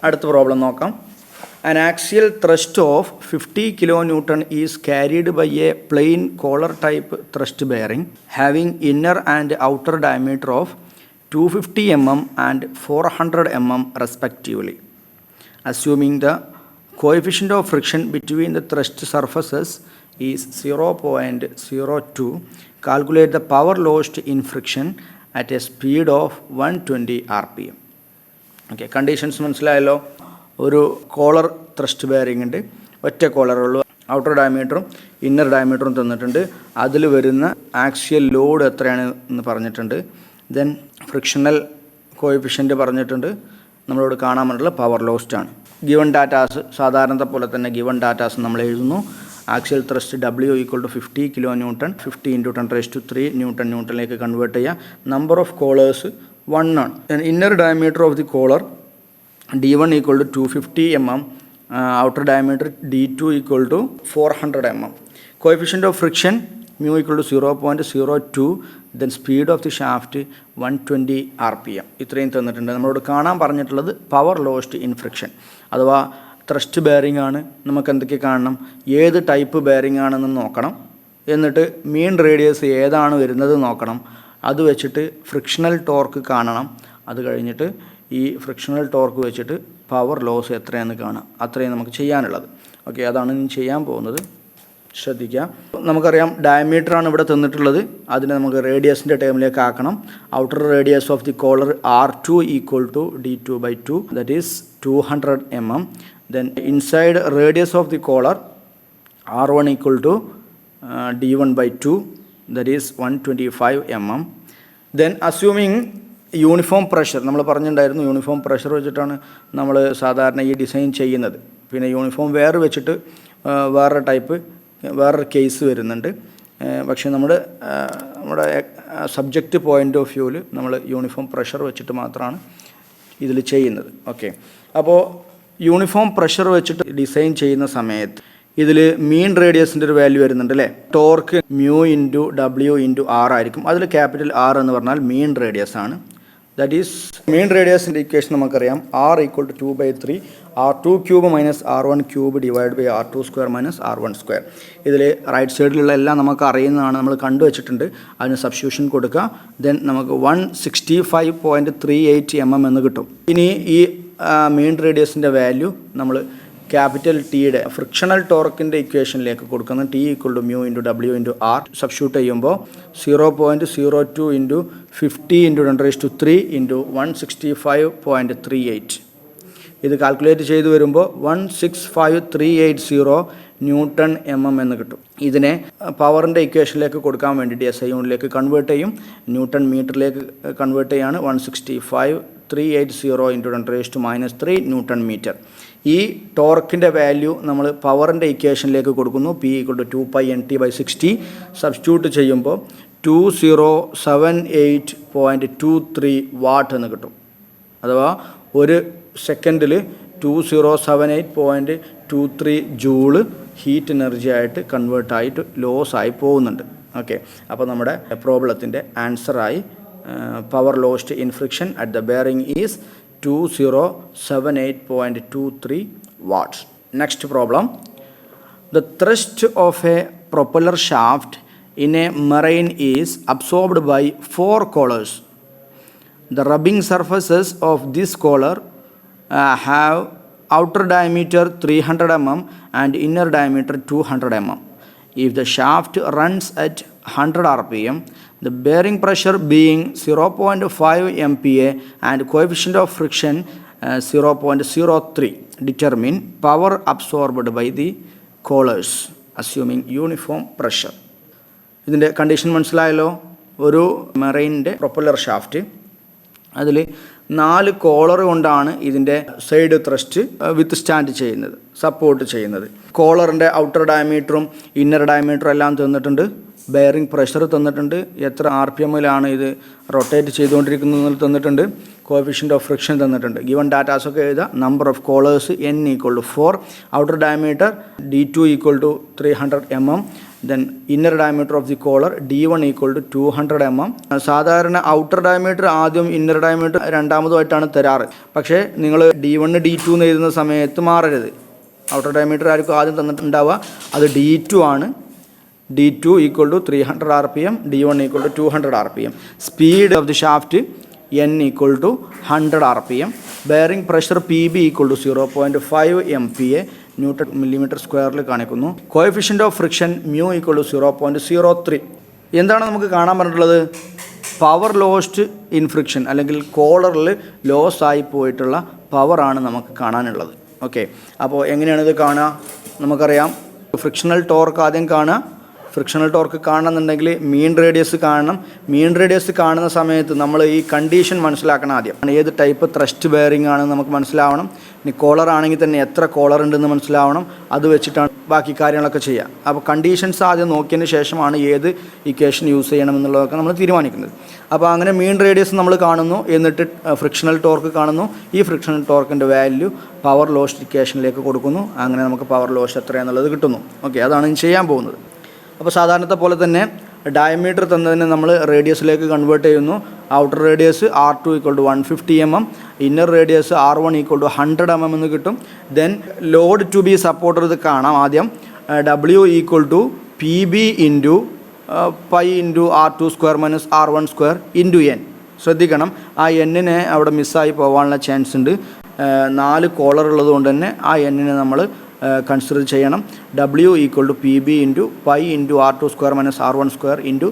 അടുത്ത പ്രോബ്ലം നോക്കാം. An axial thrust of 50 kN is carried by a plain collar type thrust bearing having inner and outer diameter of 250 mm and 400 mm respectively. Assuming the coefficient of friction between the thrust surfaces is 0.02, calculate the power lost in friction at a speed of 120 rpm. Okay, conditions മനസ്സിലായല്ലോ. ഒരു collar thrust bearing ഉണ്ട്, ഒറ്റ കോളറുള്ളൂ, outer ഡയമീറ്ററും inner ഡയമീറ്ററും തന്നിട്ടുണ്ട്. അതിൽ വരുന്ന axial load എത്രയാണ് എന്ന് പറഞ്ഞിട്ടുണ്ട്. ദെൻ ഫ്രിക്ഷണൽ കോഎഫിഷ്യൻ്റ് പറഞ്ഞിട്ടുണ്ട്. നമ്മളോട് കാണാൻ വേണ്ടിയുള്ള പവർ ലോസ്റ്റാണ്. ഗിവൺ ഡാറ്റാസ് സാധാരണത്തെ പോലെ തന്നെ ഗിവൺ ഡാറ്റാസ് നമ്മൾ എഴുതുന്നു. ആക്സിയൽ ത്രസ്റ്റ് W = 50 kN, 50 × 10⁻³ ന്യൂട്ടണിലേക്ക് കൺവേർട്ട് ചെയ്യുക. നമ്പർ ഓഫ് കോളേഴ്സ് 1 ആണ്. Inner diameter of the collar D1 = 250 mm, outer diameter D2 = 400 mm. Coefficient of friction mu = 0.02, then speed of the shaft 120 rpm. ഇത്രയും തന്നിട്ടുണ്ട്. നമ്മളോട് കാണാൻ പറഞ്ഞിട്ടുള്ളത് പവർ ലോസ്റ്റ് ഇൻ ഫ്രിക്ഷൻ അഥവാ thrust bearing ആണ്. നമുക്ക് എന്തൊക്കെ കാണണം, ഏത് ടൈപ്പ് ബെയറിംഗ് ആണെന്ന് നോക്കണം, എന്നിട്ട് മീൻ റേഡിയസ് ഏതാണ് വരുന്നത് നോക്കണം, അത് വെച്ചിട്ട് ഫ്രിക്ഷണൽ ടോർക്ക് കാണണം, അത് കഴിഞ്ഞിട്ട് ഈ ഫ്രിക്ഷണൽ ടോർക്ക് വെച്ചിട്ട് പവർ ലോസ് എത്രയാണെന്ന് കാണാം. അത്രയും നമുക്ക് ചെയ്യാനുള്ളത്. ഓക്കെ, അതാണ് ഇനി ചെയ്യാൻ പോകുന്നത്. ശ്രദ്ധിക്കുക. നമുക്കറിയാം ഡയമീറ്ററാണ് ഇവിടെ തന്നിട്ടുള്ളത്, അതിനെ നമുക്ക് റേഡിയസിൻ്റെ ടേമിലേക്ക് ആക്കണം. Outer radius of the collar R2 = D2/2, that is 200 mm. Then inside radius of the collar R1 = D1/2, that is 125 mm. Then assuming uniform pressure, നമ്മൾ പറഞ്ഞിട്ടുണ്ടായിരുന്നു യൂണിഫോം പ്രഷർ വെച്ചിട്ടാണ് നമ്മൾ സാധാരണ ഈ ഡിസൈൻ ചെയ്യുന്നത്. പിന്നെ യൂണിഫോം വെയർ വെച്ചിട്ട് വേറൊരു കേസ് വരുന്നുണ്ട്. പക്ഷേ നമ്മുടെ സബ്ജക്റ്റ് പോയിൻ്റ് ഓഫ് വ്യൂവിൽ നമ്മൾ യൂണിഫോം പ്രഷർ വെച്ചിട്ട് മാത്രമാണ് ഇതിൽ ചെയ്യുന്നത്. ഓക്കെ, അപ്പോൾ യൂണിഫോം പ്രഷർ വെച്ചിട്ട് ഡിസൈൻ ചെയ്യുന്ന സമയത്ത് ഇതിൽ മീൻ റേഡിയസിൻ്റെ ഒരു വാല്യൂ വരുന്നുണ്ട് അല്ലേ. ടോർക്ക് mu × W × R ആയിരിക്കും. അതിൽ ക്യാപിറ്റൽ R എന്ന് പറഞ്ഞാൽ മീൻ റേഡിയസ് ആണ്. ദാറ്റ് ഈസ് മീൻ റേഡിയസിൻ്റെ ഇക്വേഷൻ നമുക്കറിയാം. R = 2/3 R2³ - R1³ / R2² - R1². ഇതിൽ റൈറ്റ് സൈഡിലുള്ള എല്ലാം നമുക്ക് അറിയുന്നതാണ്, നമ്മൾ കണ്ടുവച്ചിട്ടുണ്ട്. അതിന് സബ്സ്റ്റിറ്റ്യൂഷൻ കൊടുക്കുക. ദെൻ നമുക്ക് 165.38 mm എന്ന് കിട്ടും. ഇനി ഈ മീൻ റേഡിയസിൻ്റെ വാല്യൂ നമ്മൾ ക്യാപിറ്റൽ ടിയുടെ ഫ്രിക്ഷണൽ ടോർക്കിൻ്റെ ഇക്വേഷനിലേക്ക് കൊടുക്കുന്ന T = mu × W × R substitute ചെയ്യുമ്പോൾ 0.02 × 50 × 10⁻³ × 165.38. ഇത് കാൽക്കുലേറ്റ് ചെയ്ത് വരുമ്പോൾ 165,380 Nm എന്ന് കിട്ടും. ഇതിനെ പവറിൻ്റെ ഇക്വേഷനിലേക്ക് കൊടുക്കാൻ വേണ്ടിയിട്ട് SI യൂണിറ്റിലേക്ക് കൺവേർട്ട് ചെയ്യും. ന്യൂട്ടൺ മീറ്ററിലേക്ക് കൺവേർട്ട് ചെയ്യാണ്. 165,380 × 10⁻³ Nm. ഈ ടോർക്കിൻ്റെ വാല്യൂ നമ്മൾ പവറിൻ്റെ ഇക്വേഷനിലേക്ക് കൊടുക്കുന്നു. P = 2πnt/60 സബ്സ്റ്റിറ്റ്യൂട്ട് ചെയ്യുമ്പോൾ 2078.23 വാട്ട് എന്ന് കിട്ടും. അഥവാ ഒരു സെക്കൻഡിൽ 2078.23 ജൂള് ഹീറ്റ് എനർജി ആയിട്ട് കൺവേർട്ടായിട്ട് ലോസായി പോകുന്നുണ്ട്. ഓക്കെ, അപ്പോൾ നമ്മുടെ പ്രോബ്ലത്തിൻ്റെ ആൻസറായി power lost in friction at the bearing is 2078.23 watts. Next problem. The thrust of a propeller shaft in a marine is absorbed by 4 collars. The rubbing surfaces of this collar have outer diameter 300 mm and inner diameter 200 mm. If the shaft runs at 100 rpm, the bearing pressure being 0.5 MPa and coefficient of friction 0.03, determine power absorbed by the collars assuming uniform pressure. ഇതിൻ്റെ condition മനസ്സിലായല്ലോ. ഒരു മെറൈനിൻ്റെ propeller shaft, അതിൽ 4 collar കൊണ്ടാണ് ഇതിൻ്റെ side thrust വിത്ത് stand ചെയ്യുന്നത്, support ചെയ്യുന്നത്. കോളറിൻ്റെ outer ഡയമീറ്ററും inner ഡയമീറ്ററും എല്ലാം തന്നിട്ടുണ്ട്. ബെയറിംഗ് പ്രഷർ തന്നിട്ടുണ്ട്. എത്ര RPM-ലാണ് ഇത് റൊട്ടേറ്റ് ചെയ്തുകൊണ്ടിരിക്കുന്നത് തന്നിട്ടുണ്ട്. കോഎഫിഷ്യൻ്റ് ഓഫ് ഫ്രിക്ഷൻ തന്നിട്ടുണ്ട്. ഗിവൺ ഡാറ്റാസൊക്കെ എഴുതാം. Number of collars N = 4, outer diameter D2 = 300 mm, Then inner diameter of the collar D1 equal to 200 mm. സാധാരണ ഔട്ടർ ഡയമീറ്റർ ആദ്യം ഇന്നർ ഡയമീറ്റർ രണ്ടാമതുമായിട്ടാണ് തരാറ്. പക്ഷേ നിങ്ങൾ D1 D2 എന്ന് എഴുതുന്ന സമയത്ത് മാറരുത്. ഔട്ടർ ഡയമീറ്റർ ആയിരിക്കും ആദ്യം തന്നിട്ടുണ്ടാവുക, അത് D2 ആണ്. D2 equal to 300 RPM, D1 equal to 200 RPM. Speed of the shaft N equal to 100 RPM. Bearing pressure PB equal to 0.5 MPa newton millimetre സ്ക്വയറിൽ കാണിക്കുന്നു. Coefficient of friction mu equal to 0.03. എന്താണ് നമുക്ക് കാണാൻ പറഞ്ഞിട്ടുള്ളത്? Power lost in friction, അല്ലെങ്കിൽ കോളറിൽ loss ആയി പോയിട്ടുള്ള പവറാണ് നമുക്ക് കാണാനുള്ളത്. ഓക്കെ, അപ്പോൾ എങ്ങനെയാണ് ഇത് കാണുക? നമുക്കറിയാം, ഫ്രിക്ഷണൽ ടോർക്ക് ആദ്യം കാണുക. ഫ്രിക്ഷണൽ ടോർക്ക് കാണണമെന്നുണ്ടെങ്കിൽ മീൻ റേഡിയസ് കാണണം. മീൻ റേഡിയസ് കാണുന്ന സമയത്ത് നമ്മൾ ഈ കണ്ടീഷൻ മനസ്സിലാക്കണം. ആദ്യം ഏത് ടൈപ്പ് ത്രസ്റ്റ് ബെയറിംഗ് ആണെന്ന് നമുക്ക് മനസ്സിലാവണം. ഇനി കോളർ ആണെങ്കിൽ തന്നെ എത്ര കോളർ ഉണ്ടെന്ന് മനസ്സിലാവണം. അത് വെച്ചിട്ടാണ് ബാക്കി കാര്യങ്ങളൊക്കെ ചെയ്യുക. അപ്പോൾ കണ്ടീഷൻസ് ആദ്യം നോക്കിയതിന് ശേഷമാണ് ഏത് ഇക്വേഷൻ യൂസ് ചെയ്യണമെന്നുള്ളതൊക്കെ നമ്മൾ തീരുമാനിക്കുന്നത്. അപ്പോൾ അങ്ങനെ മീൻ റേഡിയസ് നമ്മൾ കാണുന്നു, എന്നിട്ട് ഫ്രിക്ഷണൽ ടോർക്ക് കാണുന്നു. ഈ ഫ്രിക്ഷണൽ ടോർക്കിൻ്റെ വാല്യൂ പവർ ലോസ്റ്റ് ഇക്വേഷനിലേക്ക് കൊടുക്കുന്നു. അങ്ങനെ നമുക്ക് പവർ ലോസ്റ്റ് എത്രയാണെന്നുള്ളത് കിട്ടുന്നു. ഓക്കെ, അതാണ് ചെയ്യാൻ പോകുന്നത്. അപ്പോൾ സാധാരണത്തെ പോലെ തന്നെ ഡയമീറ്റർ തന്നതിന് നമ്മൾ റേഡിയസിലേക്ക് കൺവേർട്ട് ചെയ്യുന്നു. Outer radius R2 equal to 150 mm, inner radius R1 equal to 100 mm എന്ന് കിട്ടും. Then load to be supporter ഇത് കാണാം. ആദ്യം W equal to PB into pi into R2 square minus R1 square into N. ശ്രദ്ധിക്കണം, ആ N-നെ അവിടെ മിസ്സായി പോകാനുള്ള ചാൻസ് ഉണ്ട്. 4 കോളർ ഉള്ളത് കൊണ്ട് തന്നെ ആ N-നെ നമ്മൾ കൺസിഡർ ചെയ്യണം. W equal to PB into pi into R2 square minus R1 square into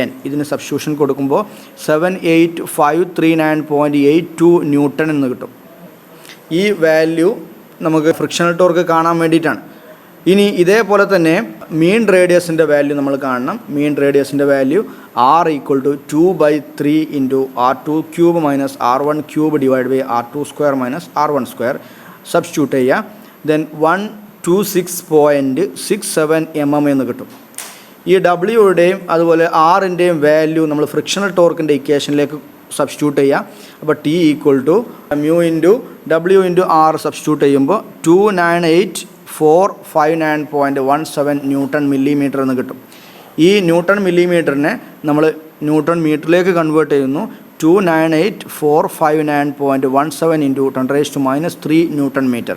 N. ഇതിന് സബ്സ്റ്റിറ്റ്യൂഷൻ കൊടുക്കുമ്പോൾ 78539.82 ന്യൂട്ടൺ എന്ന് കിട്ടും. ഈ വാല്യൂ നമുക്ക് ഫ്രിക്ഷണൽ ടോർക്ക് കാണാൻ വേണ്ടിയിട്ടാണ്. ഇനി ഇതേപോലെ തന്നെ മീൻ റേഡിയസിൻ്റെ വാല്യൂ നമ്മൾ കാണണം. മീൻ റേഡിയസിൻ്റെ value R equal to 2/3 into R2 cube minus R1 cube divide by R2 square minus R1 square. Substitute ചെയ്യുക. ദെൻ 126.67 mm എന്ന് കിട്ടും. ഈ ഡബ്ല്യുടെയും അതുപോലെ ആറിൻ്റെയും വാല്യൂ നമ്മൾ ഫ്രിക്ഷണൽ ടോർക്കിൻ്റെ ഇക്വേഷനിലേക്ക് സബ്സ്റ്റിറ്റ്യൂട്ട് ചെയ്യുക. അപ്പോൾ T equal to mu into W into R substitute ചെയ്യുമ്പോൾ 298,459.17 ന്യൂട്ടൺ മില്ലിമീറ്റർ എന്ന് കിട്ടും. ഈ ന്യൂട്ടൺ മില്ലിമീറ്ററിനെ നമ്മൾ ന്യൂട്ടൺ മീറ്ററിലേക്ക് കൺവേർട്ട് ചെയ്യുന്നു. 298,459.17 ഇൻറ്റു 10⁻³ ന്യൂട്ടൺ മീറ്റർ.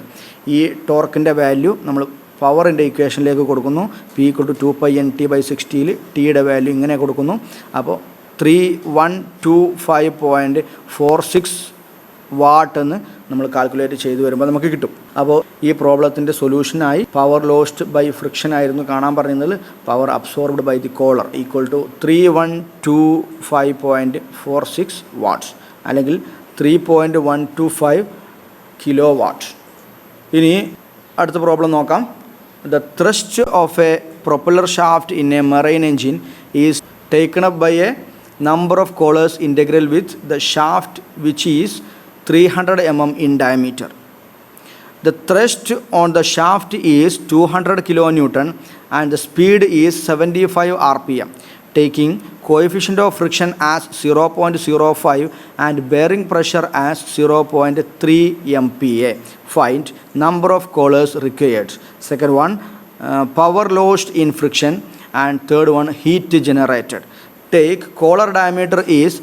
ഈ ടോർക്കിൻ്റെ വാല്യൂ നമ്മൾ പവറിൻ്റെ ഇക്വേഷനിലേക്ക് കൊടുക്കുന്നു. P ഈക്വൽ ടു 2πnt/60 ടിയുടെ വാല്യൂ ഇങ്ങനെ കൊടുക്കുന്നു. അപ്പോൾ 3125.46 വാട്ട് എന്ന് നമ്മൾ കാൽക്കുലേറ്റ് ചെയ്ത് വരുമ്പോൾ നമുക്ക് കിട്ടും. അപ്പോൾ ഈ പ്രോബ്ലത്തിൻ്റെ സൊല്യൂഷനായി പവർ ലോസ്റ്റ് ബൈ ഫ്രിക്ഷൻ ആയിരുന്നു കാണാൻ പറയുന്നത്. Power absorbed by the collar equal to 3125.46 watts, അല്ലെങ്കിൽ 3.125 കിലോ വാട്ട്. ഇനി അടുത്ത പ്രോബ്ലം നോക്കാം. The thrust of a propeller shaft in a marine engine is taken up by a number of collars integral with the shaft which is 300 mm in diameter. The thrust on the shaft is 200 kN and the speed is 75 RPM. Taking coefficient of friction as 0.05 and bearing pressure as 0.3 MPa. Find number of collars required. Second one, power lost in friction, and third one, heat generated. Take collar diameter is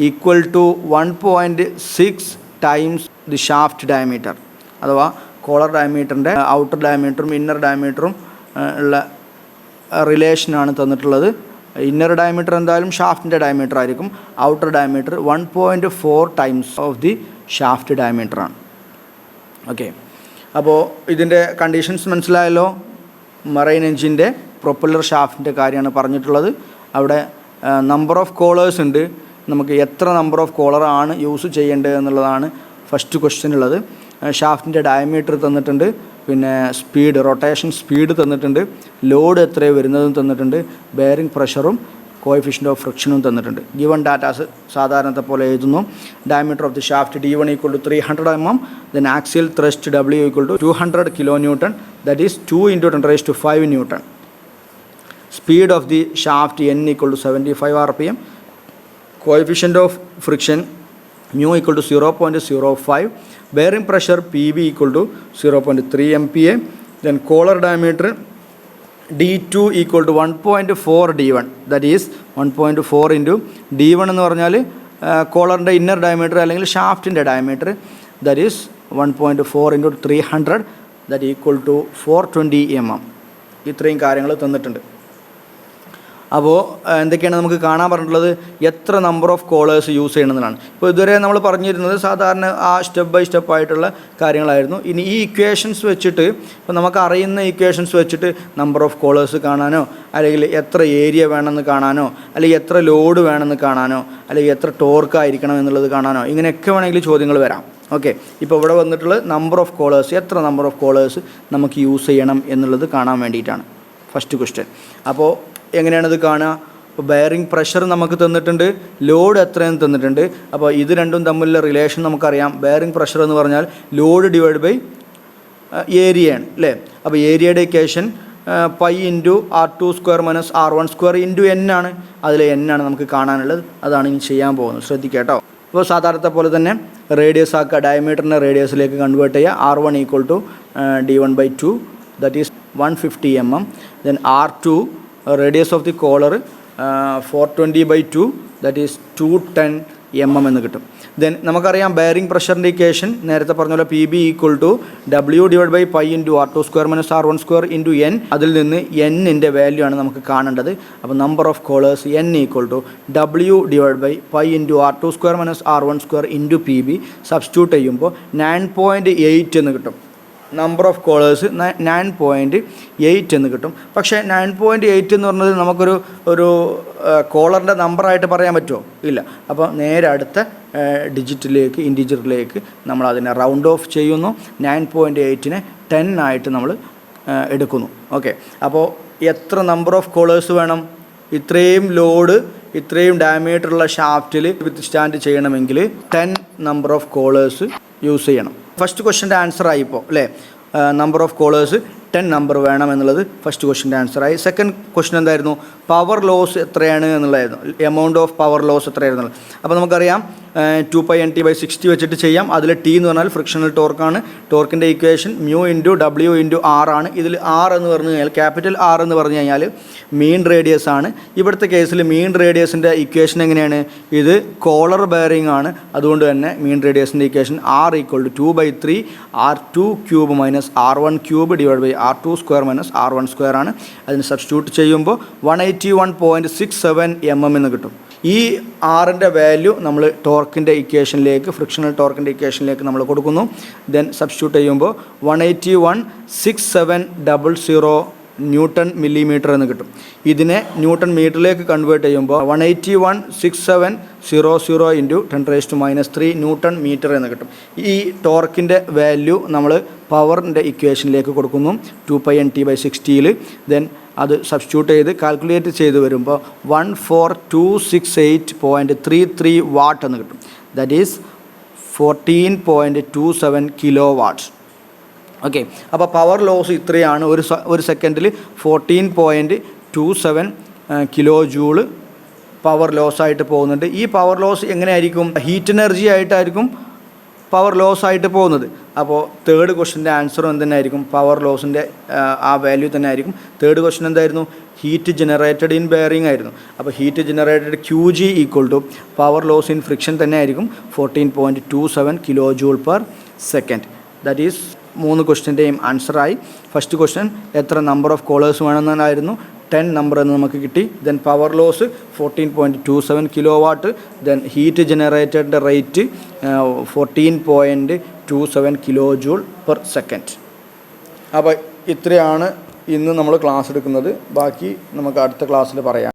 equal to 1.6 times the shaft diameter. അഥവാ collar ഡയമീറ്ററിൻ്റെ outer ഡയമീറ്ററും inner ഡയമീറ്ററും ഉള്ള റിലേഷനാണ് തന്നിട്ടുള്ളത്. Inner diameter എന്തായാലും ഷാഫ്റ്റിൻ്റെ diameter ആയിരിക്കും. Outer diameter 1.4 times of the shaft ഡയമീറ്ററാണ്. ഓക്കെ, അപ്പോൾ ഇതിൻ്റെ കണ്ടീഷൻസ് മനസ്സിലായല്ലോ. മറൈൻ എഞ്ചിൻ്റെ പ്രൊപ്പല്ലർ ഷാഫ്റ്റിൻ്റെ കാര്യമാണ് പറഞ്ഞിട്ടുള്ളത്. അവിടെ നമ്പർ ഓഫ് കോളേഴ്സ് ഉണ്ട്. നമുക്ക് എത്ര നമ്പർ ഓഫ് കോളറാണ് യൂസ് ചെയ്യേണ്ടത് എന്നുള്ളതാണ് ഫസ്റ്റ് ക്വസ്റ്റ്യൻ ഉള്ളത്. ഷാഫ്റ്റിൻ്റെ ഡയമീറ്റർ തന്നിട്ടുണ്ട്, പിന്നെ സ്പീഡ്, റൊട്ടേഷൻ സ്പീഡ് തന്നിട്ടുണ്ട്, ലോഡ് എത്രയാണ് വരുന്നതും തന്നിട്ടുണ്ട്, ബെയറിംഗ് പ്രഷറും കോഎഫിഷ്യൻ്റ് ഓഫ് ഫ്രിക്ഷനും തന്നിട്ടുണ്ട്. ഗിവൺ ഡാറ്റാസ് സാധാരണത്തെ പോലെ എഴുതുന്നു. Diameter of the shaft D1 equal to 300 mm, then axial thrust W equal to 200 kN, that is 2 × 10⁵ Newton. Speed of the shaft N equal to 75 RPM. Coefficient of friction mu equal to 0.05. Bearing pressure PB equal to 0.3 MPa. Then collar diameter D2 equal to 1.4 D1, that is 1.4 into D1 എന്ന് പറഞ്ഞാൽ കോളറിൻ്റെ inner diameter അല്ലെങ്കിൽ ഷാഫ്റ്റിൻ്റെ diameter, that is 1.4 into 300, that equal to 420 mm. ഇത്രയും കാര്യങ്ങൾ തന്നിട്ടുണ്ട്. അപ്പോൾ എന്തൊക്കെയാണ് നമുക്ക് കാണാൻ പറഞ്ഞിട്ടുള്ളത്, എത്ര നമ്പർ ഓഫ് കോളേഴ്സ് യൂസ് ചെയ്യണമെന്നാണ്. ഇപ്പോൾ ഇതുവരെ നമ്മൾ പറഞ്ഞിരുന്നത് സാധാരണ ആ സ്റ്റെപ്പ് ബൈ സ്റ്റെപ്പ് ആയിട്ടുള്ള കാര്യങ്ങളായിരുന്നു. ഇനി ഈ ഇക്വേഷൻസ് വെച്ചിട്ട്, ഇപ്പോൾ നമുക്ക് അറിയുന്ന ഇക്വേഷൻസ് വെച്ചിട്ട് നമ്പർ ഓഫ് കോളേഴ്സ് കാണാനോ, അല്ലെങ്കിൽ എത്ര ഏരിയ വേണമെന്ന് കാണാനോ, അല്ലെങ്കിൽ എത്ര ലോഡ് വേണമെന്ന് കാണാനോ, അല്ലെങ്കിൽ എത്ര ടോർക്ക് ആയിരിക്കണം എന്നുള്ളത് കാണാനോ, ഇങ്ങനെയൊക്കെ വേണമെങ്കിൽ ചോദ്യങ്ങൾ വരാം. ഓക്കെ, ഇപ്പോൾ ഇവിടെ വന്നിട്ടുള്ളത് നമ്പർ ഓഫ് കോളേഴ്സ്, എത്ര നമ്പർ ഓഫ് കോളേഴ്സ് നമുക്ക് യൂസ് ചെയ്യണം എന്നുള്ളത് കാണാൻ വേണ്ടിയിട്ടാണ് ഫസ്റ്റ് ക്വസ്റ്റ്യൻ. അപ്പോൾ എങ്ങനെയാണിത് കാണുക? ഇപ്പോൾ ബെയറിംഗ് പ്രഷർ നമുക്ക് തന്നിട്ടുണ്ട്, ലോഡ് എത്രയെന്ന് തന്നിട്ടുണ്ട്. അപ്പോൾ ഇത് രണ്ടും തമ്മിലുള്ള റിലേഷൻ നമുക്കറിയാം. ബെയറിംഗ് പ്രഷർ എന്ന് പറഞ്ഞാൽ ലോഡ് ഡിവൈഡ് ബൈ ഏരിയയാണ് അല്ലേ. അപ്പോൾ ഏരിയയുടെ equation pi into R2² - R1² into N ആണ്. അതിൽ N ആണ് നമുക്ക് കാണാനുള്ളത്. അതാണ് ഇനി ചെയ്യാൻ പോകുന്നത്, ശ്രദ്ധിക്കുക കേട്ടോ. അപ്പോൾ സാധാരണത്തെ പോലെ തന്നെ റേഡിയസ് ആക്കുക, ഡയമീറ്ററിനെ റേഡിയസിലേക്ക് കൺവേർട്ട് ചെയ്യുക. R1 equal to D1/2, that is 150 mm. Then R2 radius of the collar 420/2, that is 210 mm എന്ന് കിട്ടും. ദെൻ നമുക്കറിയാം ബെയറിംഗ് പ്രഷറിൻ്റെ ഇക്വേഷൻ നേരത്തെ പറഞ്ഞ പോലെ PB equal to W/π into R2² - R1² into N. അതിൽ നിന്ന് N-ൻ്റെ വാല്യൂ ആണ് നമുക്ക് കാണേണ്ടത്. അപ്പോൾ number of collars N equal to W/π into R2² - R1² into PB. Substitute ചെയ്യുമ്പോൾ 9.8 എന്ന് കിട്ടും. നമ്പർ ഓഫ് കോളേഴ്സ് 9.8 എന്ന് കിട്ടും. പക്ഷേ 9.8 എന്ന് പറഞ്ഞത് നമുക്കൊരു കോളറിൻ്റെ നമ്പറായിട്ട് പറയാൻ പറ്റുമോ? ഇല്ല. അപ്പോൾ നേരെ അടുത്ത ഡിജിറ്റിലേക്ക്, ഇൻറ്റിജറിലേക്ക് നമ്മൾ അതിനെ റൗണ്ട് ഓഫ് ചെയ്യുന്നു. 9.8നെ 10 ആയിട്ട് നമ്മൾ എടുക്കുന്നു. ഓക്കെ, അപ്പോൾ എത്ര നമ്പർ ഓഫ് കോളേഴ്സ് വേണം? ഇത്രയും ലോഡ്, ഇത്രയും ഡയമീറ്ററുള്ള ഷാഫ്റ്റിൽ വിത്ത് സ്റ്റാൻഡ് ചെയ്യണമെങ്കിൽ 10 നമ്പർ ഓഫ് കോളേഴ്സ് യൂസ് ചെയ്യണം. ഫസ്റ്റ് ക്വസ്റ്റ്യൻ്റെ ആൻസർ ആയിപ്പോൾ അല്ലേ. നമ്പർ ഓഫ് കോളേഴ്സ് 10 നമ്പർ വേണം എന്നുള്ളത് ഫസ്റ്റ് ക്വസ്റ്റ്യൻ്റെ ആൻസറായി. സെക്കൻഡ് ക്വസ്റ്റ്യൻ എന്തായിരുന്നു? പവർ ലോസ് എത്രയാണ് എന്നുള്ളതായിരുന്നു. എമൗണ്ട് ഓഫ് പവർ ലോസ് എത്രയായിരുന്നു. അപ്പോൾ നമുക്കറിയാം 2π/NT/60 വെച്ചിട്ട് ചെയ്യാം. അതിൽ T എന്ന് പറഞ്ഞാൽ ഫ്രിക്ഷണൽ ടോർക്കാണ്. ടോർക്കിൻ്റെ equation μ into W into R ആണ്. ഇതിൽ R എന്ന് പറഞ്ഞു കഴിഞ്ഞാൽ, ക്യാപിറ്റൽ R എന്ന് പറഞ്ഞു കഴിഞ്ഞാൽ മീൻ റേഡിയസ് ആണ്. ഇവിടുത്തെ കേസിൽ മീൻ റേഡിയസിൻ്റെ ഇക്വേഷൻ എങ്ങനെയാണ്? ഇത് കോളർ ബെയറിംഗ് ആണ്. അതുകൊണ്ട് തന്നെ മീൻ റേഡിയസിൻ്റെ equation R equal to 2/3 R2³ - R1³ divide by R2² - R1² ആണ്. അതിന് സബ്സ്റ്റിറ്റ്യൂട്ട് ചെയ്യുമ്പോൾ 181.67 mm എന്ന് കിട്ടും. ഈ ആറിൻ്റെ വാല്യൂ നമ്മൾ ടോർക്കിൻ്റെ ഇക്വേഷനിലേക്ക്, ഫ്രിക്ഷണൽ ടോർക്കിൻ്റെ ഇക്വേഷനിലേക്ക് നമ്മൾ കൊടുക്കുന്നു. ദെൻ സബ്സ്റ്റിറ്റ്യൂട്ട് ചെയ്യുമ്പോൾ 181.6700 ന്യൂട്ടൺ മില്ലിമീറ്റർ എന്ന് കിട്ടും. ഇതിനെ ന്യൂട്ടൺ മീറ്ററിലേക്ക് കൺവേർട്ട് ചെയ്യുമ്പോൾ 181.6700 ഇൻറ്റു 10⁻³ ന്യൂട്ടൺ മീറ്റർ എന്ന് കിട്ടും. ഈ ടോർക്കിൻ്റെ വാല്യൂ നമ്മൾ പവറിൻ്റെ ഇക്വേഷനിലേക്ക് കൊടുക്കുന്നു 2π/NT/60. ദെൻ അത് സബ്സ്റ്റിറ്റ്യൂട്ട് ചെയ്ത് കാൽക്കുലേറ്റ് ചെയ്ത് വരുമ്പോൾ 14268.33 വാട്ട് എന്ന് കിട്ടും. That is 14.27 kW. ഓക്കെ, അപ്പോൾ പവർ ലോസ് ഇത്രയാണ്. ഒരു സെക്കൻഡിൽ 14.27 kJ പവർ ലോസ് ആയിട്ട് പോകുന്നുണ്ട്. ഈ പവർ ലോസ് എങ്ങനെയായിരിക്കും? ഹീറ്റ് എനർജി ആയിട്ടായിരിക്കും പവർ ലോസ് ആയിട്ട് പോകുന്നത്. അപ്പോൾ തേർഡ് ക്വസ്റ്റ്യൻ്റെ ആൻസറും എന്തെന്നായിരിക്കും? പവർ ലോസിൻ്റെ ആ വാല്യൂ തന്നെ ആയിരിക്കും. തേർഡ് ക്വസ്റ്റ്യൻ എന്തായിരുന്നു? ഹീറ്റ് ജനറേറ്റഡ് ഇൻ ബെയറിംഗ് ആയിരുന്നു. അപ്പോൾ heat generated QG equal to power loss in friction തന്നെ ആയിരിക്കും 14.27 kJ/s. ദാറ്റ് ഈസ് 3 ക്വസ്റ്റ്യൻ്റെയും ആൻസറായി. ഫസ്റ്റ് ക്വസ്റ്റ്യൻ എത്ര നമ്പർ ഓഫ് കോളേഴ്സ് വേണമെന്നായിരുന്നു, 10 നമ്പർ എന്ന് നമുക്ക് കിട്ടി. Then power loss 14.27 kW. Then heat ജനറേറ്റഡിൻ്റെ റേറ്റ് 14.27 kJ/s. അപ്പോൾ ഇത്രയാണ് ഇന്ന് നമ്മൾ ക്ലാസ് എടുക്കുന്നത്. ബാക്കി നമുക്ക് അടുത്ത ക്ലാസ്സിൽ പറയാം.